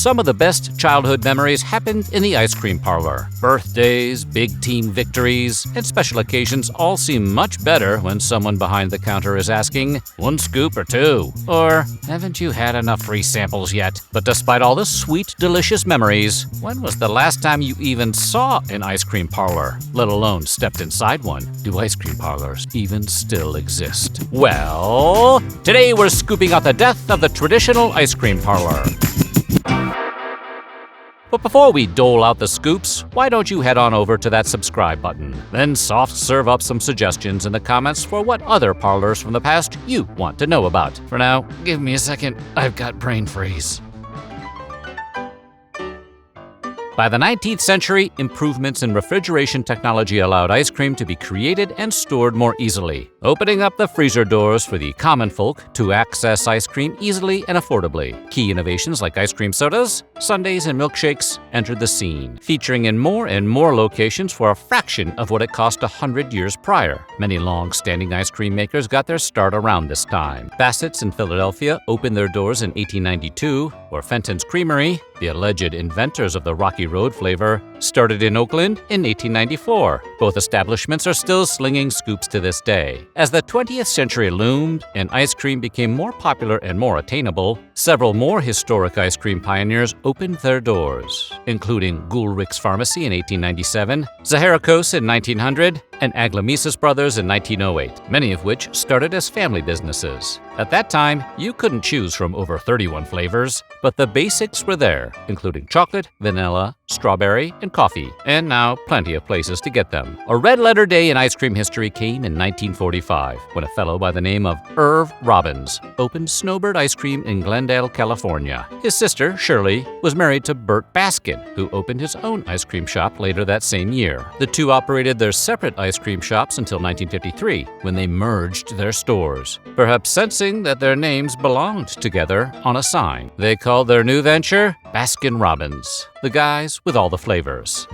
some of the best childhood memories happened in the ice cream parlor. Birthdays, big team victories, and special occasions all seem much better when someone behind the counter is asking, 1 scoop or 2? Or, haven't you had enough free samples yet? But despite all the sweet, delicious memories, when was the last time you even saw an ice cream parlor, let alone stepped inside one? Do ice cream parlors even still exist? Well, today we're scooping out the death of the traditional ice cream parlor. But before we dole out the scoops, why don't you head on over to that subscribe button? Then soft serve up some suggestions in the comments for what other parlors from the past you want to know about. For now, give me a second, I've got brain freeze. By the 19th century, improvements in refrigeration technology allowed ice cream to be created and stored more easily, opening up the freezer doors for the common folk to access ice cream easily and affordably. Key innovations like ice cream sodas, sundaes, and milkshakes entered the scene, featuring in more and more locations for a fraction of what it cost 100 years prior. Many long-standing ice cream makers got their start around this time. Bassett's in Philadelphia opened their doors in 1892, or Fenton's Creamery, the alleged inventors of the Rocky Road flavor, started in Oakland in 1894. Both establishments are still slinging scoops to this day. As the 20th century loomed and ice cream became more popular and more attainable, several more historic ice cream pioneers opened their doors, including Gulrich's Pharmacy in 1897, Zaharakos in 1900, and Aglamesis Brothers in 1908, many of which started as family businesses. At that time, you couldn't choose from over 31 flavors, but the basics were there, including chocolate, vanilla, strawberry, and coffee, and now plenty of places to get them. A red-letter day in ice cream history came in 1945, when a fellow by the name of Irv Robbins opened Snowbird Ice Cream in Glendale, California. His sister, Shirley, was married to Bert Baskin, who opened his own ice cream shop later that same year. The two operated their separate ice cream shops until 1953, when they merged their stores, perhaps sensing that their names belonged together on a sign. They called their new venture Baskin-Robbins, the guys with all the flavors.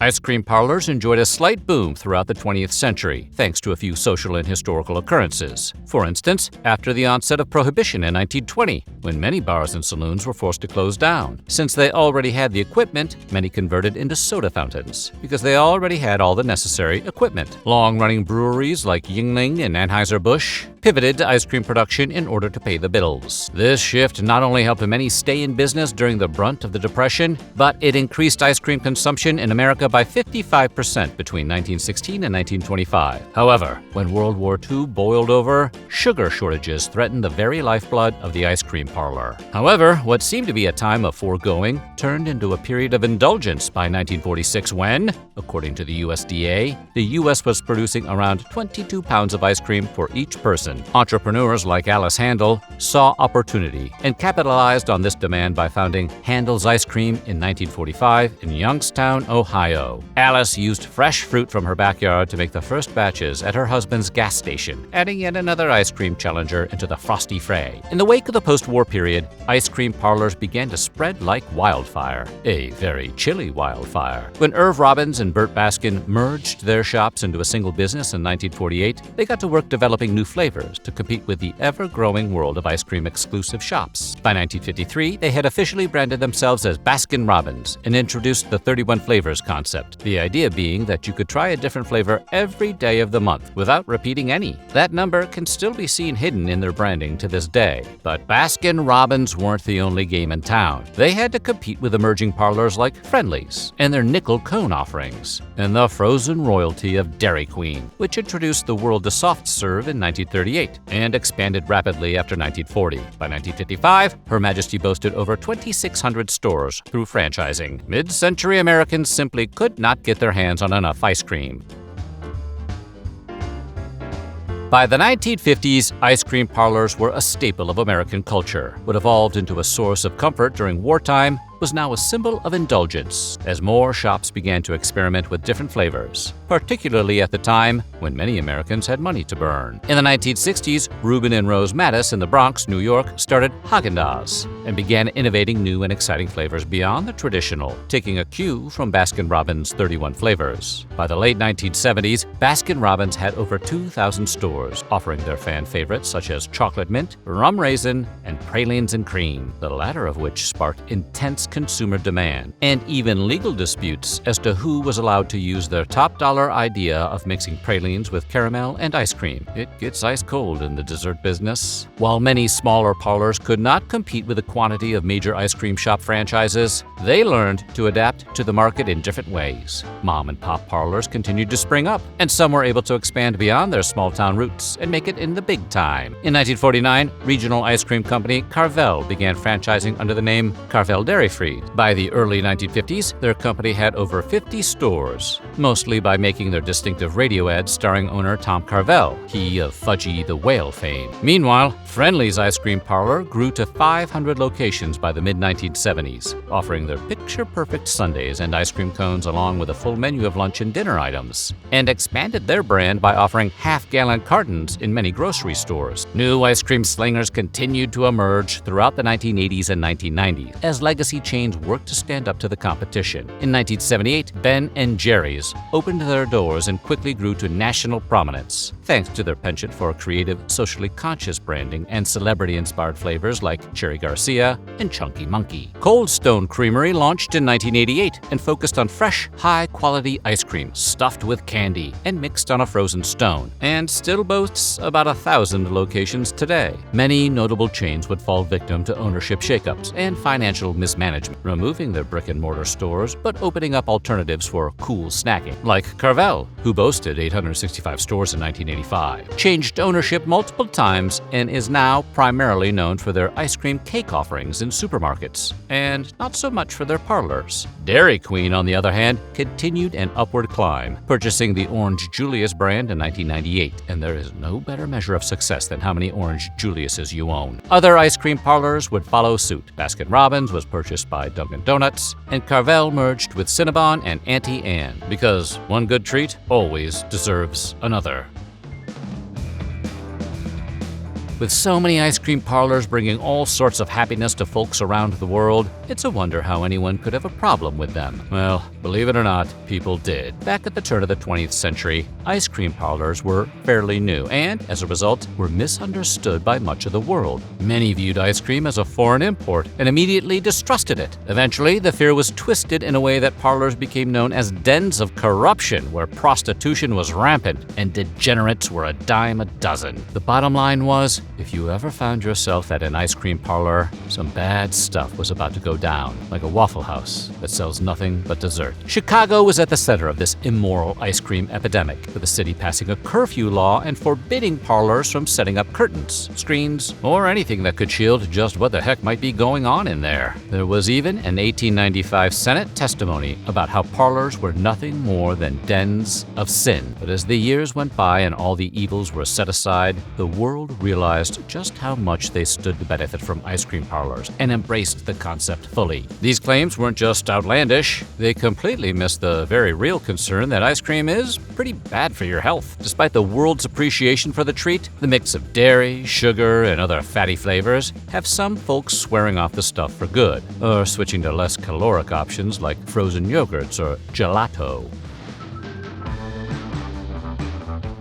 Ice cream parlors enjoyed a slight boom throughout the 20th century, thanks to a few social and historical occurrences. For instance, after the onset of Prohibition in 1920, when many bars and saloons were forced to close down. Since they already had the equipment, many converted into soda fountains, because they already had all the necessary equipment. Long-running breweries like Yuengling and Anheuser-Busch pivoted to ice cream production in order to pay the bills. This shift not only helped many stay in business during the brunt of the Depression, but it increased ice cream consumption in America by 55% between 1916 and 1925. However, when World War II boiled over, sugar shortages threatened the very lifeblood of the ice cream parlor. However, what seemed to be a time of foregoing turned into a period of indulgence by 1946 when, according to the USDA, the U.S. was producing around 22 pounds of ice cream for each person. Entrepreneurs like Alice Handel saw opportunity and capitalized on this demand by founding Handel's Ice Cream in 1945 in Youngstown, Ohio. Alice used fresh fruit from her backyard to make the first batches at her husband's gas station, adding yet another ice cream challenger into the frosty fray. In the wake of the post-war period, ice cream parlors began to spread like wildfire, a very chilly wildfire. When Irv Robbins and Bert Baskin merged their shops into a single business in 1948, they got to work developing new flavors to compete with the ever-growing world of ice cream exclusive shops. By 1953, they had officially branded themselves as Baskin-Robbins and introduced the 31 flavors concept, the idea being that you could try a different flavor every day of the month without repeating any. That number can still be seen hidden in their branding to this day. But Baskin-Robbins weren't the only game in town. They had to compete with emerging parlors like Friendly's and their nickel cone offerings, and the frozen royalty of Dairy Queen, which introduced the world to soft serve in 1938 and expanded rapidly after 1940. By 1955, Her Majesty boasted over 2,600 stores through franchising. Mid-century Americans simply could not get their hands on enough ice cream. By the 1950s, ice cream parlors were a staple of American culture. What evolved into a source of comfort during wartime was now a symbol of indulgence, as more shops began to experiment with different flavors. Particularly at the time, when many Americans had money to burn. In the 1960s, Reuben and Rose Mattis in the Bronx, New York, started Haagen-Dazs and began innovating new and exciting flavors beyond the traditional, taking a cue from Baskin-Robbins' 31 flavors. By the late 1970s, Baskin-Robbins had over 2,000 stores, offering their fan favorites such as chocolate mint, rum raisin, and pralines and cream, the latter of which sparked intense consumer demand, and even legal disputes as to who was allowed to use their top-dollar idea of mixing pralines with caramel and ice cream. It gets ice cold in the dessert business. While many smaller parlors could not compete with the quantity of major ice cream shop franchises, they learned to adapt to the market in different ways. Mom-and-pop parlors continued to spring up, and some were able to expand beyond their small-town roots and make it in the big time. In 1949, regional ice cream company Carvel began franchising under the name Carvel Dairy Free. By the early 1950s, their company had over 50 stores, mostly by making their distinctive radio ads starring owner Tom Carvel, he of Fudgy the Whale fame. Meanwhile, Friendly's ice cream parlor grew to 500 locations by the mid-1970s, offering their picture-perfect sundaes and ice cream cones along with a full menu of lunch and dinner items, and expanded their brand by offering half-gallon cartons in many grocery stores. New ice cream slingers continued to emerge throughout the 1980s and 1990s as legacy chains worked to stand up to the competition. In 1978, Ben and Jerry's opened their doors and quickly grew to national prominence, thanks to their penchant for creative, socially conscious branding and celebrity-inspired flavors like Cherry Garcia and Chunky Monkey. Cold Stone Creamery launched in 1988 and focused on fresh, high-quality ice cream stuffed with candy and mixed on a frozen stone, and still boasts about 1,000 locations today. Many notable chains would fall victim to ownership shakeups and financial mismanagement, removing their brick-and-mortar stores but opening up alternatives for cool snacking, like Carvel, who boasted 865 stores in 1985, changed ownership multiple times, and is now primarily known for their ice cream cake offerings in supermarkets, and not so much for their parlors. Dairy Queen, on the other hand, continued an upward climb, purchasing the Orange Julius brand in 1998, and there is no better measure of success than how many Orange Juliuses you own. Other ice cream parlors would follow suit. Baskin-Robbins was purchased by Dunkin' Donuts, and Carvel merged with Cinnabon and Auntie Anne, because one good treat always deserves another. With so many ice cream parlors bringing all sorts of happiness to folks around the world, it's a wonder how anyone could have a problem with them. Well, believe it or not, people did. Back at the turn of the 20th century, ice cream parlors were fairly new and, as a result, were misunderstood by much of the world. Many viewed ice cream as a foreign import and immediately distrusted it. Eventually, the fear was twisted in a way that parlors became known as dens of corruption, where prostitution was rampant and degenerates were a dime a dozen. The bottom line was, if you ever found yourself at an ice cream parlor, some bad stuff was about to go down, like a Waffle House that sells nothing but dessert. Chicago was at the center of this immoral ice cream epidemic, with the city passing a curfew law and forbidding parlors from setting up curtains, screens, or anything that could shield just what the heck might be going on in there. There was even an 1895 Senate testimony about how parlors were nothing more than dens of sin. But as the years went by and all the evils were set aside, the world realized just how much they stood to benefit from ice cream parlors and embraced the concept fully. These claims weren't just outlandish, they completely missed the very real concern that ice cream is pretty bad for your health. Despite the world's appreciation for the treat, the mix of dairy, sugar, and other fatty flavors have some folks swearing off the stuff for good, or switching to less caloric options like frozen yogurts or gelato.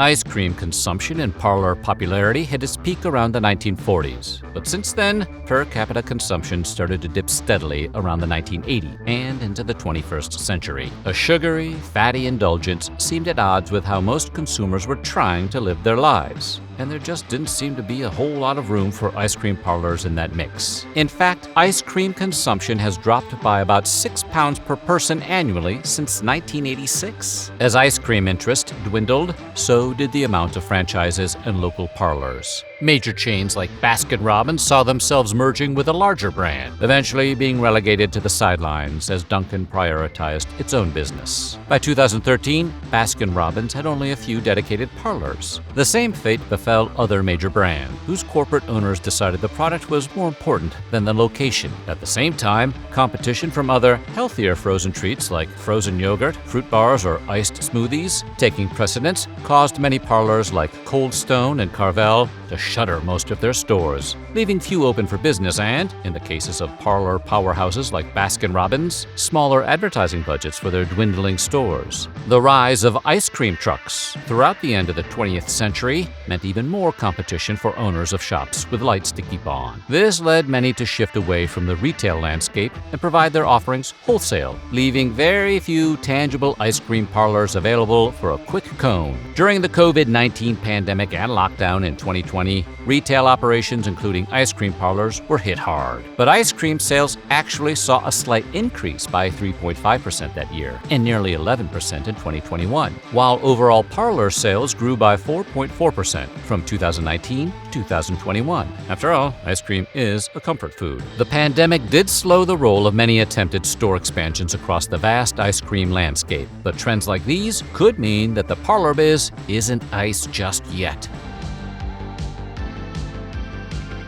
Ice cream consumption and parlor popularity hit its peak around the 1940s, but since then, per capita consumption started to dip steadily around the 1980s and into the 21st century. A sugary, fatty indulgence seemed at odds with how most consumers were trying to live their lives, and there just didn't seem to be a whole lot of room for ice cream parlors in that mix. In fact, ice cream consumption has dropped by about 6 pounds per person annually since 1986. As ice cream interest dwindled, so did the amount of franchises and local parlors. Major chains like Baskin-Robbins saw themselves merging with a larger brand, eventually being relegated to the sidelines as Dunkin' prioritized its own business. By 2013, Baskin-Robbins had only a few dedicated parlors. The same fate befell other major brands, whose corporate owners decided the product was more important than the location. At the same time, competition from other, healthier frozen treats like frozen yogurt, fruit bars, or iced smoothies taking precedence caused many parlors like Cold Stone and Carvel to shutter most of their stores, leaving few open for business and, in the cases of parlor powerhouses like Baskin-Robbins, smaller advertising budgets for their dwindling stores. The rise of ice cream trucks throughout the end of the 20th century meant even more competition for owners of shops with lights to keep on. This led many to shift away from the retail landscape and provide their offerings wholesale, leaving very few tangible ice cream parlors available for a quick cone. During the COVID-19 pandemic and lockdown in 2020, retail operations, including ice cream parlors, were hit hard. But ice cream sales actually saw a slight increase by 3.5% that year and nearly 11% in 2021, while overall parlor sales grew by 4.4% from 2019 to 2021. After all, ice cream is a comfort food. The pandemic did slow the roll of many attempted store expansions across the vast ice cream landscape, but trends like these could mean that the parlor biz isn't ice just yet.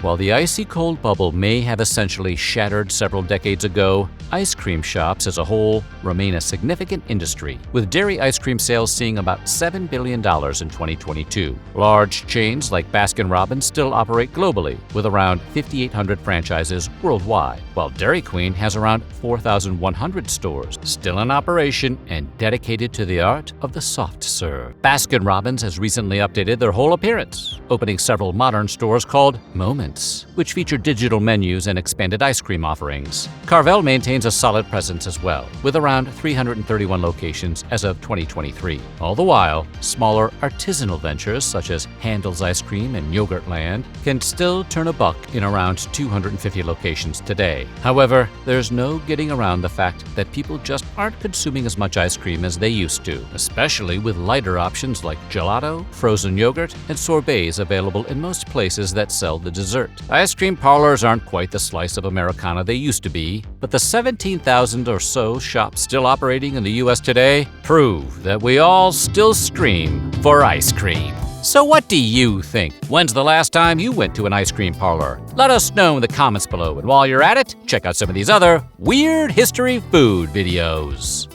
While the icy cold bubble may have essentially shattered several decades ago, ice cream shops as a whole remain a significant industry, with dairy ice cream sales seeing about $7 billion in 2022. Large chains like Baskin-Robbins still operate globally, with around 5,800 franchises worldwide, while Dairy Queen has around 4,100 stores still in operation and dedicated to the art of the soft serve. Baskin-Robbins has recently updated their whole appearance, opening several modern stores called Moments, which feature digital menus and expanded ice cream offerings. Carvel maintains a solid presence as well, with around 331 locations as of 2023. All the while, smaller artisanal ventures such as Handel's Ice Cream and Yogurtland can still turn a buck in around 250 locations today. However, there's no getting around the fact that people just aren't consuming as much ice cream as they used to, especially with lighter options like gelato, frozen yogurt, and sorbets available in most places that sell the dessert. Ice cream parlors aren't quite the slice of Americana they used to be, but the 17,000 or so shops still operating in the U.S. today prove that we all still scream for ice cream. So what do you think? When's the last time you went to an ice cream parlor? Let us know in the comments below, and while you're at it, check out some of these other weird history food videos.